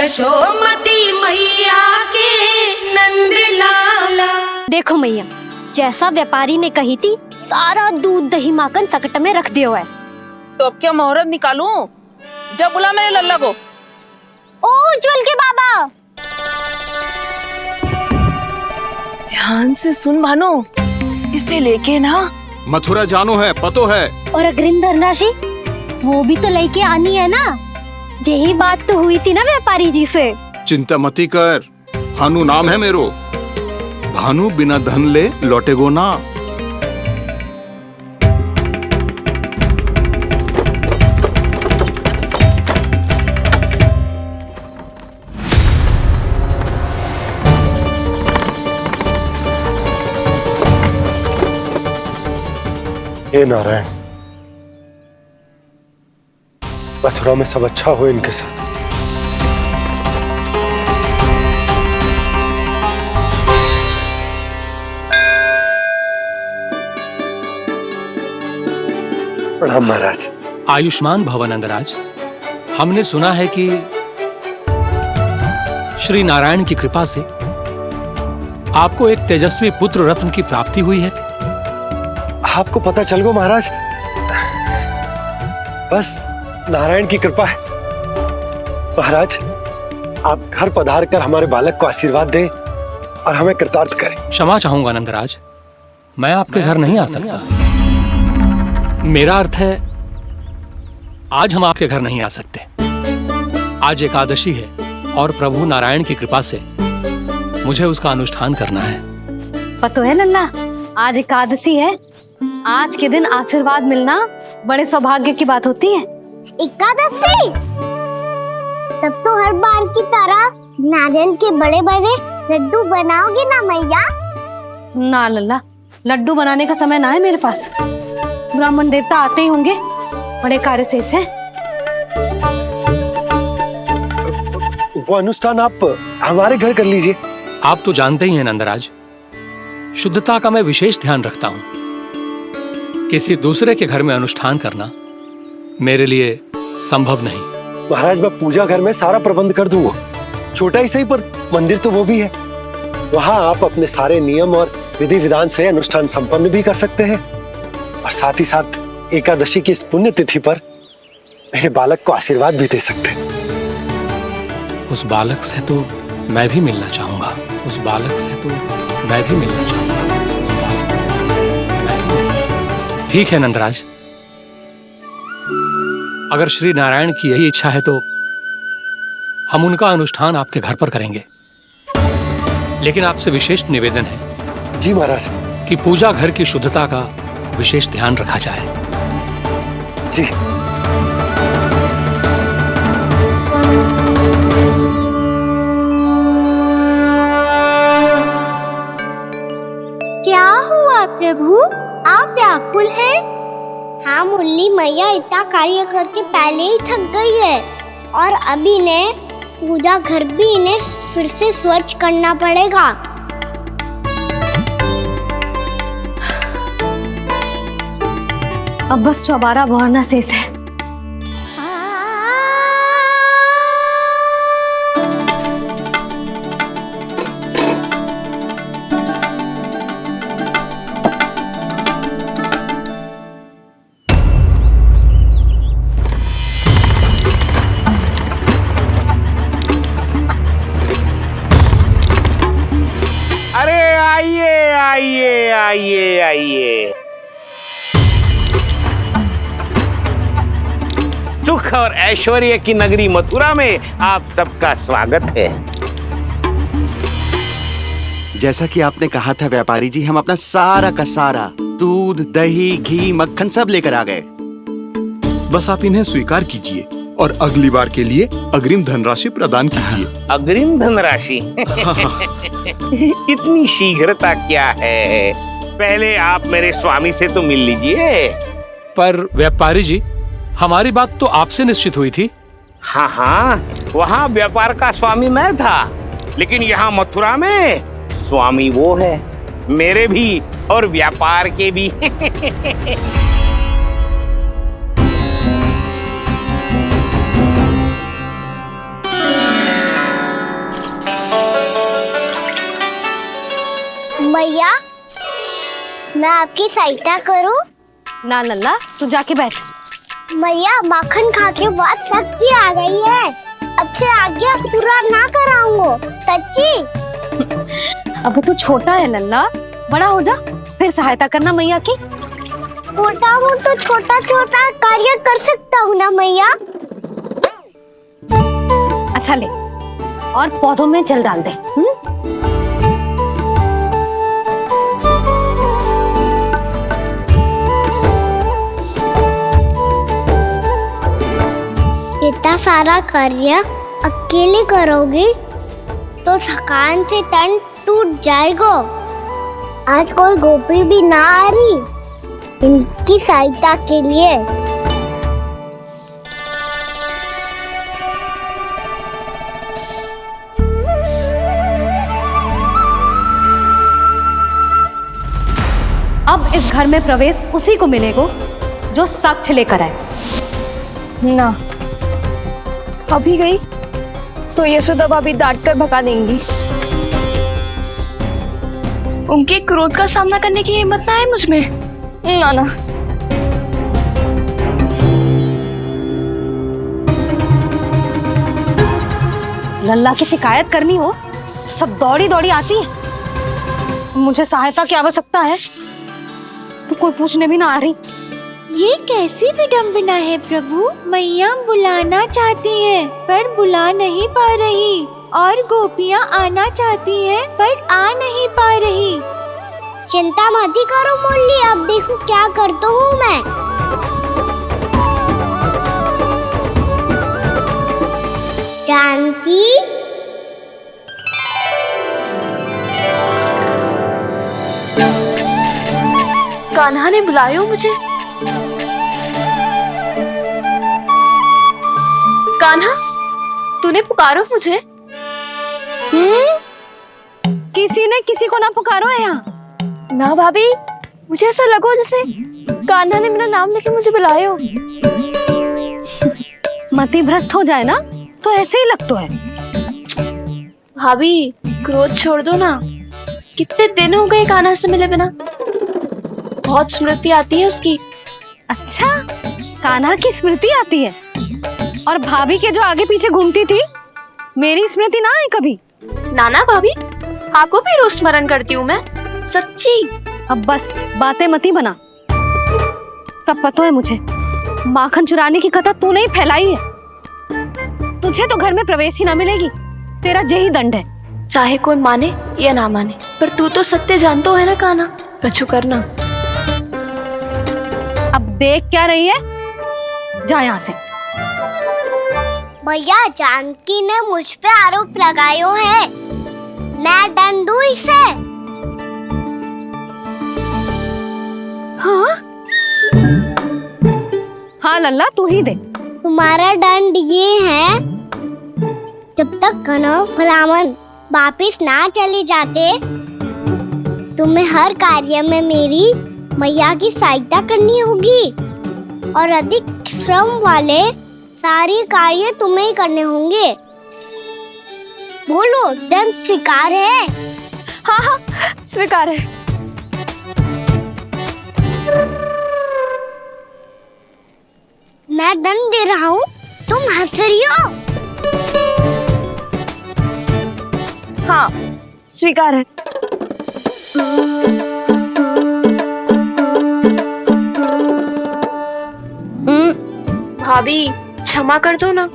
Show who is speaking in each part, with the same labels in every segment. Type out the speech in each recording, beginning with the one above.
Speaker 1: यशोमती मैया के नंद लाला।
Speaker 2: देखो मैया, जैसा व्यापारी ने कही थी सारा दूध दही माखन सकट में रख दियो है।
Speaker 3: तो अब क्या मुहूर्त निकालूं? जब बुला मेरे लल्ला को।
Speaker 2: ओ उज्जवल के बाबा,
Speaker 3: ध्यान से सुन भानु, इसे लेके ना
Speaker 4: मथुरा जानो है, पतो है।
Speaker 2: और अग्रिम धनराशि वो भी तो लेके आनी है ना। यही बात तो हुई थी ना व्यापारी जी से।
Speaker 4: चिंता मती कर, भानु नाम है मेरो। भानु बिना धन ले लौटेगो ना।
Speaker 5: हे नारायण, मथुरा में सब अच्छा हो इनके साथ। प्रणाम महाराज।
Speaker 6: आयुष्मान भव नंदराज। हमने सुना है कि श्री नारायण की कृपा से आपको एक तेजस्वी पुत्र रत्न की प्राप्ति हुई है।
Speaker 5: आपको पता चल गो महाराज, बस नारायण की कृपा है। महाराज, आप घर पधार कर हमारे बालक को आशीर्वाद दें और हमें कृतार्थ करें।
Speaker 6: क्षमा चाहूंगा नंदराज, मैं आपके घर नहीं आ सकता। मेरा अर्थ है आज हम आपके घर नहीं आ सकते। आज एकादशी है और प्रभु नारायण की कृपा से मुझे उसका अनुष्ठान करना है।
Speaker 2: पतो है लल्ला, आज एकादशी है। आज के दिन आशीर्वाद मिलना बड़े सौभाग्य की बात होती है।
Speaker 7: एकादशी, तब तो हर बार की तरह नारियल के बड़े बड़े लड्डू बनाओगे ना मैया?
Speaker 2: ना लल्ला, लड्डू बनाने का समय ना है मेरे पास। ब्राह्मण देवता आते ही होंगे, बड़े कार्य शेष है।
Speaker 5: वो अनुष्ठान आप हमारे घर कर लीजिए।
Speaker 6: आप तो जानते ही हैं नंदराज, शुद्धता का मैं विशेष ध्यान रखता हूं। किसी दूसरे के घर में अनुष्ठान करना मेरे लिए संभव नहीं।
Speaker 5: महाराज, मैं पूजा घर में सारा प्रबंध कर दूंगा। छोटा ही सही पर मंदिर तो वो भी है। वहां आप अपने सारे नियम और विधि विधान से अनुष्ठान संपन्न भी कर सकते हैं और साथ ही साथ एकादशी की इस पुण्य तिथि पर मेरे बालक को आशीर्वाद भी दे सकते हैं।
Speaker 6: उस बालक से तो मैं भी मिलना चाहूंगा। उस बालक से तो मैं भी मिलना चाहूंगा। ठीक है नंदराज, अगर श्री नारायण की यही इच्छा है तो हम उनका अनुष्ठान आपके घर पर करेंगे। लेकिन आपसे विशेष निवेदन है
Speaker 5: जी महाराज,
Speaker 6: कि पूजा घर की शुद्धता का विशेष ध्यान रखा जाए।
Speaker 5: जी।
Speaker 7: क्या हुआ प्रभु, आप व्याकुल हैं? हाँ मुरली मैया इतना कार्य करके पहले ही थक गई है और अभी ने पूजा घर भी इन्हें फिर से स्वच्छ करना पड़ेगा।
Speaker 2: अब बस चौबारा बहरना शेष है।
Speaker 8: आइए आइए आइए। सुख और ऐश्वर्य की नगरी मथुरा में आप सबका स्वागत है।
Speaker 9: जैसा कि आपने कहा था व्यापारी जी, हम अपना सारा का सारा दूध दही घी मक्खन सब लेकर आ गए।
Speaker 4: बस आप इन्हें स्वीकार कीजिए और अगली बार के लिए अग्रिम धनराशि प्रदान कीजिए।
Speaker 8: अग्रिम धनराशि? इतनी शीघ्रता क्या है? पहले आप मेरे स्वामी से तो मिल लीजिए।
Speaker 6: पर व्यापारी जी, हमारी बात तो आपसे निश्चित हुई थी।
Speaker 8: हाँ हाँ, वहाँ व्यापार का स्वामी मैं था, लेकिन यहाँ मथुरा में स्वामी वो है, मेरे भी और व्यापार के भी।
Speaker 7: मैया, मैं आपकी सहायता करूं?
Speaker 2: ना लल्ला, तू जाके बैठ।
Speaker 7: मैया, माखन खा के बहुत शक्ति आ गई है। अब से आगे पूरा ना कराऊंगा, सच्ची।
Speaker 2: अब तू छोटा है लल्ला, बड़ा हो जा फिर सहायता करना मैया की।
Speaker 7: छोटा हूँ तो छोटा छोटा कार्य कर सकता हूँ ना मैया।
Speaker 2: अच्छा ले, और पौधों में जल डाल दे।
Speaker 7: इतना सारा कार्य अकेले करोगी तो थकान से तन टूट जाएगा। आज कोई गोपी भी ना आ रही इनकी सहायता के लिए।
Speaker 2: अब इस घर में प्रवेश उसी को मिलेगा जो साक्ष्य लेकर आए।
Speaker 3: ना, अभी गई तो यशोदा भाभी डांट कर भगा देंगी। उनके क्रोध का सामना करने की हिम्मत ना है मुझ में। ना ना,
Speaker 2: लल्ला की शिकायत करनी हो सब दौड़ी दौड़ी आती है। मुझे सहायता की आवश्यकता है तो कोई पूछने भी ना आ रही।
Speaker 1: ये कैसी विडंबना है प्रभु। मैया बुलाना चाहती हैं पर बुला नहीं पा रही, और गोपियाँ आना चाहती हैं पर आ नहीं पा रही।
Speaker 7: चिंता मत करो मुरली, अब देखो क्या करता हूँ मैं। जानकी,
Speaker 3: कान्हा ने बुलाया हो मुझे। कान्हा, तूने पुकारो मुझे।
Speaker 2: किसी ने किसी को ना पुकारो है यहाँ।
Speaker 3: ना भाभी, मुझे ऐसा लगो जैसे कान्हा ने मेरा नाम लेके मुझे बुलाया हो।
Speaker 2: मति भ्रष्ट हो जाए ना तो ऐसे ही लगता है।
Speaker 3: भाभी, क्रोध छोड़ दो ना। कितने दिन हो गए कान्हा से मिले बिना। बहुत स्मृति आती है उसकी।
Speaker 2: अच्छा, कान्हा की स्मृति आती है? और भाभी के जो आगे पीछे घूमती थी, मेरी स्मृति ना आई कभी?
Speaker 3: नाना भाभी, आपको भी रोज स्मरण करती हूँ मैं, सच्ची।
Speaker 2: अब बस बातें मत ही बना। सब पता है मुझे। माखन चुराने की कथा तूने ही फैलाई है। तुझे तो घर में प्रवेश ही ना मिलेगी। तेरा यही दंड है।
Speaker 3: चाहे कोई माने या ना माने, पर तू तो सत्य जानता है ना कान्हा। कछु करना।
Speaker 2: अब देख क्या रही है, जा यहाँ से।
Speaker 7: भैया, जानकी ने मुझ पे आरोप लगायो है, मैं दंड दूं इसे।
Speaker 2: हाँ हाँ लल्ला, तू ही दे।
Speaker 7: तुम्हारा दंड ये है, जब तक कनव ब्राह्मण वापिस ना चले जाते, तुम्हें हर कार्य में मेरी मैया की सहायता करनी होगी, और अधिक श्रम वाले सारे कार्य तुम्हें ही करने होंगे। बोलो, दंड स्वीकार है?
Speaker 3: हाँ हाँ, स्वीकार है।
Speaker 7: मैं दंड दे रहा हूँ, तुम हंस रही हो?
Speaker 3: हाँ, स्वीकार है। भाभी, क्षमा कर दो ना।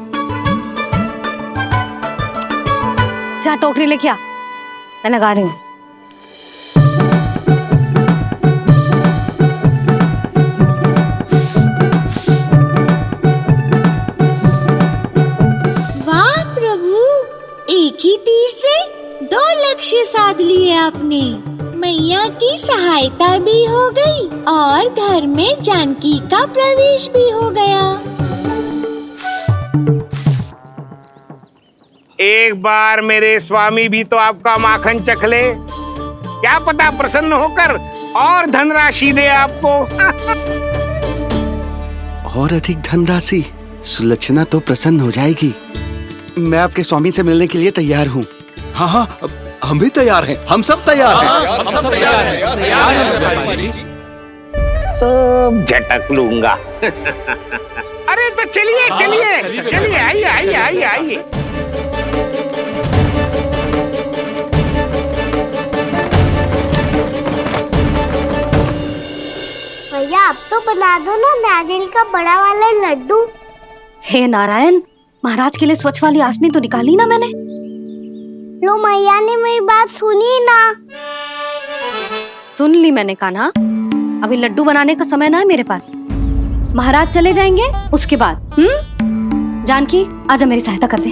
Speaker 2: जा टोकरी लेके आ, मैं लगा रही हूँ।
Speaker 1: वाह प्रभु, एक ही तीर से 2 लक्ष्य साध लिए आपने। मैया की सहायता भी हो गई और घर में जानकी का प्रवेश भी हो गया।
Speaker 8: एक बार मेरे स्वामी भी तो आपका माखन चख ले, क्या पता प्रसन्न होकर और धनराशि दे आपको।
Speaker 9: और अधिक धनराशि? सुलक्षणा तो प्रसन्न हो जाएगी। मैं आपके स्वामी से मिलने के लिए तैयार हूँ।
Speaker 4: हाँ हाँ, हम भी तैयार हैं, हम सब तैयार हैं।
Speaker 6: हम सब तैयार हैं, तैयार हैं व्यापारी जी।
Speaker 8: सब झटक लूंगा। अरे तो चलिए चलिए चलिए, आइए आइए आइए आइए।
Speaker 7: भैया आप तो बना दो ना नारियल का बड़ा वाला लड्डू।
Speaker 2: हे नारायण, महाराज के लिए स्वच्छ वाली आसनी तो निकाली ना मैंने।
Speaker 7: लो मैया ने मेरी बात सुनी ना।
Speaker 2: सुन ली मैंने कान्हा, अभी लड्डू बनाने का समय ना है मेरे पास। महाराज चले जाएंगे उसके बाद। जानकी आजा मेरी सहायता कर दे।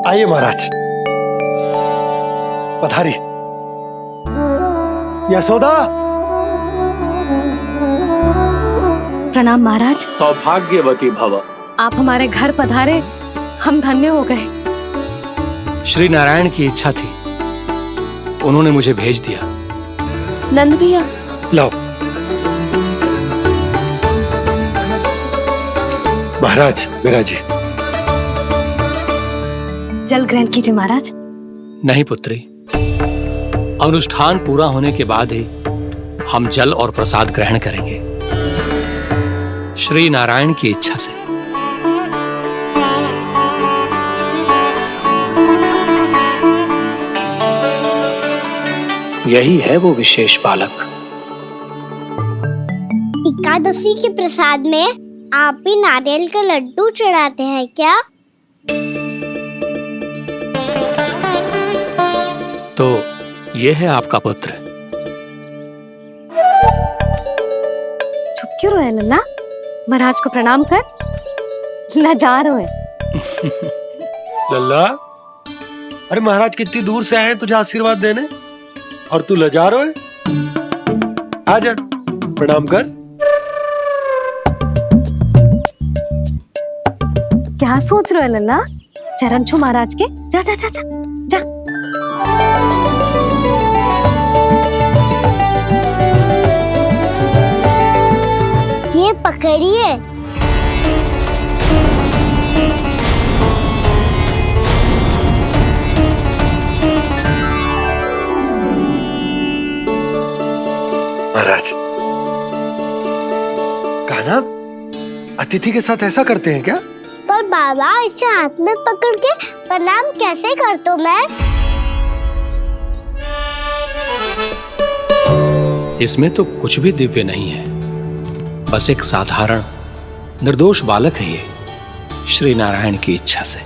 Speaker 5: आइए महाराज, पधारी। यशोदा।
Speaker 2: प्रणाम महाराज।
Speaker 10: सौभाग्यवती भव।
Speaker 2: आप हमारे घर पधारे, हम धन्य हो गए।
Speaker 6: श्री नारायण की इच्छा थी, उन्होंने मुझे भेज दिया।
Speaker 3: नंद भैया
Speaker 5: लाओ। महाराज विराजी।
Speaker 2: जल ग्रहण कीजिए महाराज।
Speaker 6: नहीं पुत्री, अनुष्ठान पूरा होने के बाद ही हम जल और प्रसाद ग्रहण करेंगे, श्री नारायण की इच्छा से। यही है वो विशेष बालक।
Speaker 7: एकादशी के प्रसाद में आप भी नारियल का लड्डू चढ़ाते हैं क्या?
Speaker 6: तो ये है आपका पुत्र।
Speaker 2: चुप क्यों रहे लल्ला? महाराज को प्रणाम कर। लजा रहे।
Speaker 5: लल्ला, अरे महाराज कितनी दूर से आए हैं तुझे आशीर्वाद देने, और तू लजा रहा है? आजा प्रणाम कर।
Speaker 2: क्या सोच रहे हो लल्ला? चरण छू महाराज के। जा जा जा जा जा।
Speaker 7: ये पकड़िए।
Speaker 5: महाराज, कान्हा अतिथि के साथ ऐसा करते हैं क्या?
Speaker 7: पर बाबा इसे हाथ में पकड़ के प्रणाम कैसे करता हूँ मैं?
Speaker 6: इसमें तो कुछ भी दिव्य नहीं है, बस एक साधारण निर्दोष बालक है ये, श्री नारायण की इच्छा से।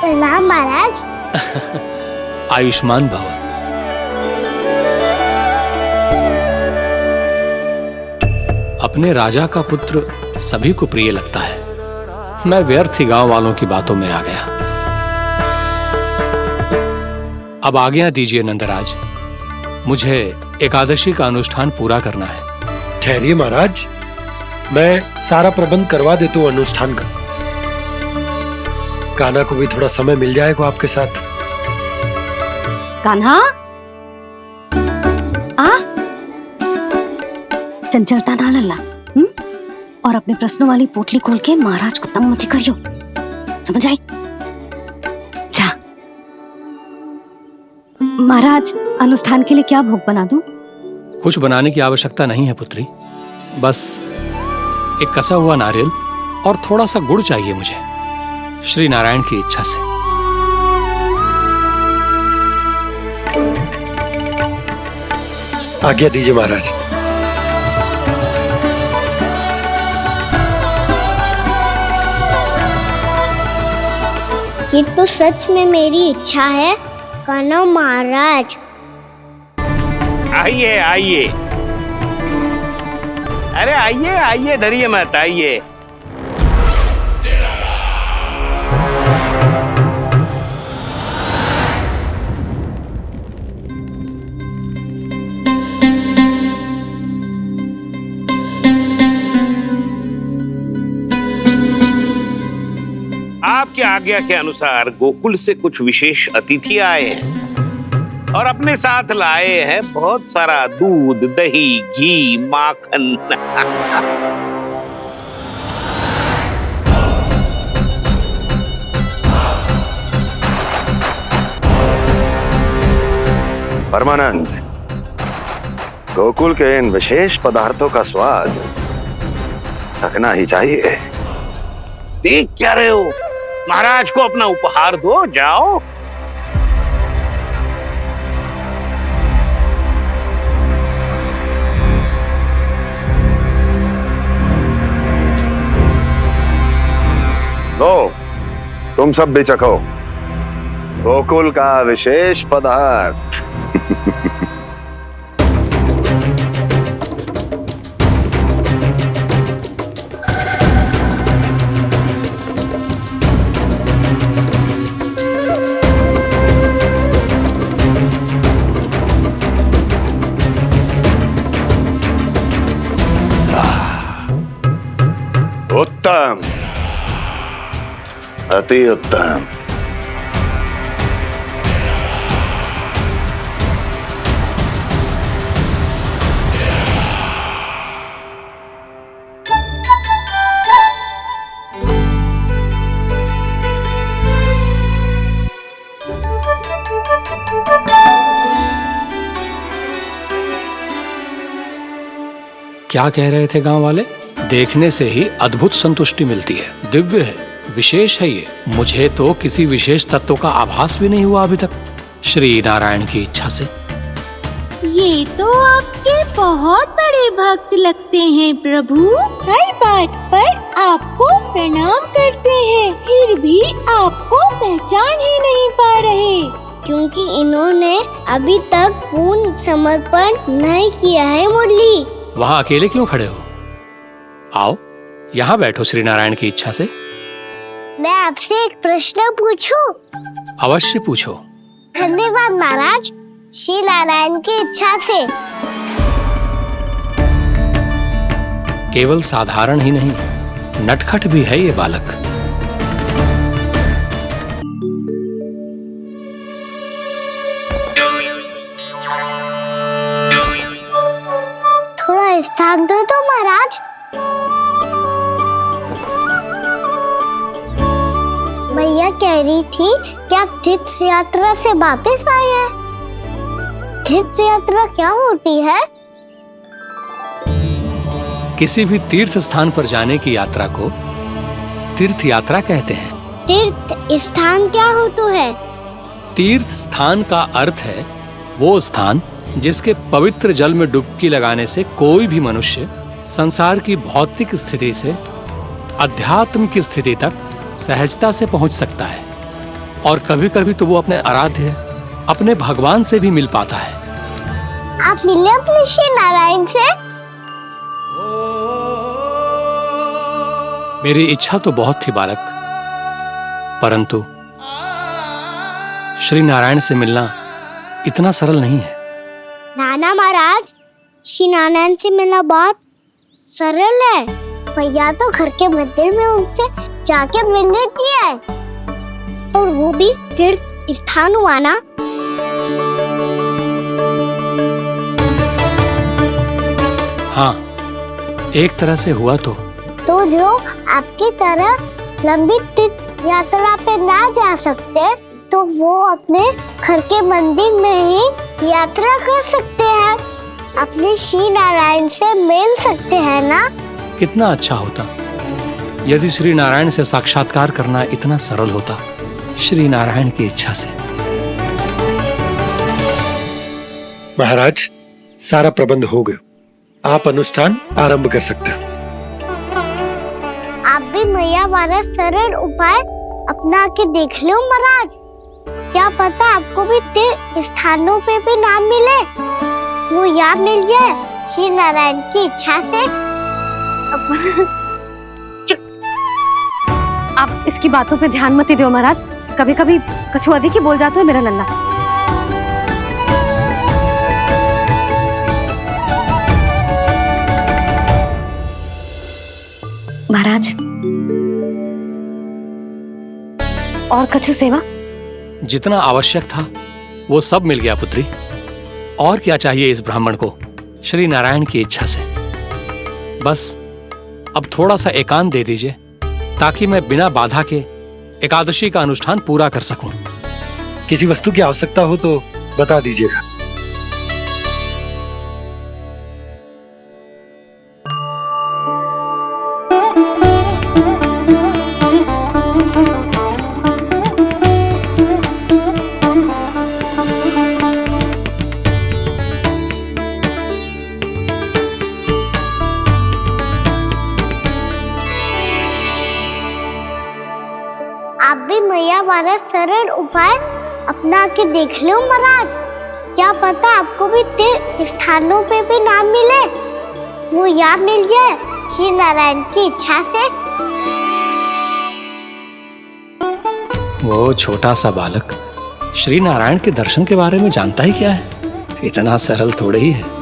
Speaker 7: प्रणाम महाराज।
Speaker 6: आयुष्मान भव। अपने राजा का पुत्र सभी को प्रिय लगता है। मैं व्यर्थ ही गांव वालों की बातों में आ गया। अब आज्ञा दीजिए नंदराज, मुझे एकादशी का अनुष्ठान पूरा करना है।
Speaker 5: ठहरिए महाराज, मैं सारा प्रबंध करवा देता हूँ अनुष्ठान का। कान्हा को भी थोड़ा समय मिल जाएगा आपके साथ।
Speaker 2: कान्हा आ, चंचलता ना लल्ला। और अपने प्रश्नों वाली पोटली खोल के महाराज को तंग मत करियो, समझ आई? जा। महाराज, अनुष्ठान के लिए क्या भोग बना दूं?
Speaker 6: कुछ बनाने की आवश्यकता नहीं है पुत्री, बस एक कसा हुआ नारियल और थोड़ा सा गुड़ चाहिए मुझे, श्री नारायण की इच्छा से।
Speaker 5: आज्ञा दीजिए महाराज।
Speaker 7: ये तो सच में मेरी इच्छा है कान्हा महाराज।
Speaker 8: आइए आइए, अरे आइए आइए, डरिए मत, आइए। आपकी आज्ञा के अनुसार गोकुल से कुछ विशेष अतिथि आए हैं और अपने साथ लाए हैं बहुत सारा दूध, दही, घी, माखन।
Speaker 5: परमानंद, गोकुल के इन विशेष पदार्थों का स्वाद चखना ही चाहिए।
Speaker 8: देख क्या रहे हो? महाराज को अपना उपहार दो, जाओ।
Speaker 5: लो, तुम सब भी चखो गोकुल का विशेष पदार्थ। उत्तम, अति उत्तम।
Speaker 6: क्या कह रहे थे गांव वाले? देखने से ही अद्भुत संतुष्टि मिलती है, दिव्य है, विशेष है ये। मुझे तो किसी विशेष तत्व का आभास भी नहीं हुआ अभी तक, श्री नारायण की इच्छा से।
Speaker 1: ये तो आपके बहुत बड़े भक्त लगते हैं प्रभु। हर बात पर आपको प्रणाम करते हैं, फिर भी आपको पहचान ही नहीं पा रहे।
Speaker 7: क्योंकि इन्होंने अभी तक पूर्ण समर्पण नहीं किया है मुरली।
Speaker 6: वहाँ अकेले क्यों खड़े हो? आओ यहाँ बैठो श्री नारायण की इच्छा से।
Speaker 7: मैं आपसे एक प्रश्न पूछूं?
Speaker 6: अवश्य पूछो।
Speaker 7: धन्यवाद महाराज, श्री नारायण की इच्छा से।
Speaker 6: केवल साधारण ही नहीं, नटखट भी है ये बालक।
Speaker 7: थोड़ा स्थान दो तो महाराज। मैया कह रही थी कि आप तीर्थ यात्रा से वापस आए हैं। तीर्थ यात्रा क्या होती है?
Speaker 6: किसी भी तीर्थ स्थान पर जाने की यात्रा को तीर्थ यात्रा कहते हैं।
Speaker 7: तीर्थ स्थान क्या हो तो है?
Speaker 6: तीर्थ स्थान का अर्थ है वो स्थान जिसके पवित्र जल में डुबकी लगाने से कोई भी मनुष्य संसार की भौतिक स्थिति से अध्यात्म की स्थिति तक सहजता से पहुंच सकता है, और कभी कभी तो वो अपने आराध्य, अपने भगवान से भी मिल पाता है।
Speaker 7: आप मिले अपने श्री नारायण से?
Speaker 6: मेरी इच्छा तो बहुत थी बालक, परंतु श्री नारायण से मिलना इतना सरल नहीं है।
Speaker 7: नाना महाराज, श्री नारायण से मिलना बहुत सरल है। भैया तो घर के मंदिर में उनसे जाके मिल लेती है, और वो भी तीर्थ स्थान हुआ ना।
Speaker 6: हाँ, एक तरह से हुआ तो
Speaker 7: जो आपकी तरह लंबी तीर्थ यात्रा पे ना जा सकते, तो वो अपने घर के मंदिर में ही यात्रा कर सकते हैं, अपने श्री नारायण से मिल सकते हैं ना।
Speaker 6: कितना अच्छा होता यदि श्री नारायण से साक्षात्कार करना इतना सरल होता, श्री नारायण की इच्छा से।
Speaker 5: महाराज, सारा प्रबंध हो गया, आप अनुष्ठान आरंभ कर सकते हैं।
Speaker 7: आप भी मैया वाला सरल उपाय अपना के देख लो महाराज। क्या पता आपको भी तीर्थ स्थानों पे भी नाम मिले, वो यहाँ मिल जाए श्री नारायण की इच्छा से।
Speaker 2: आप इसकी बातों पे ध्यान मत दो महाराज, कभी कभी कछुआ देखी बोल जाता है मेरा लल्ला। महाराज, और कछु सेवा?
Speaker 6: जितना आवश्यक था वो सब मिल गया पुत्री। और क्या चाहिए इस ब्राह्मण को श्री नारायण की इच्छा से। बस अब थोड़ा सा एकांत दे दीजिए ताकि मैं बिना बाधा के एकादशी का अनुष्ठान पूरा कर सकूं।
Speaker 5: किसी वस्तु की आवश्यकता हो तो बता दीजिएगा।
Speaker 7: आप भी मैया वाला सरल उपाय अपना के देख लो महाराज। क्या पता आपको भी तीर्थ स्थानों पे भी नाम मिले, वो यहाँ मिल जाए श्री नारायण की इच्छा से।
Speaker 6: वो छोटा सा बालक श्री नारायण के दर्शन के बारे में जानता ही क्या है? इतना सरल थोड़े ही है।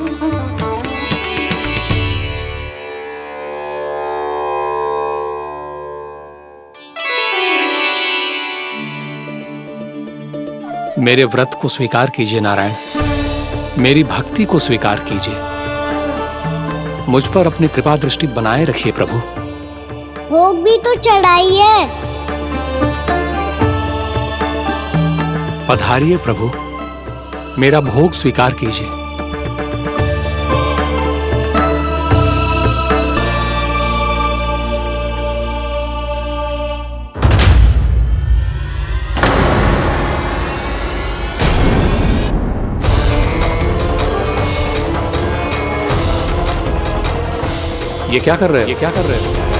Speaker 6: मेरे व्रत को स्वीकार कीजिए नारायण, मेरी भक्ति को स्वीकार कीजिए। मुझ पर अपनी कृपा दृष्टि बनाए रखिए प्रभु।
Speaker 7: भोग भी तो चढ़ाइए।
Speaker 6: पधारिए प्रभु, मेरा भोग स्वीकार कीजिए। ये क्या कर रहे हैं?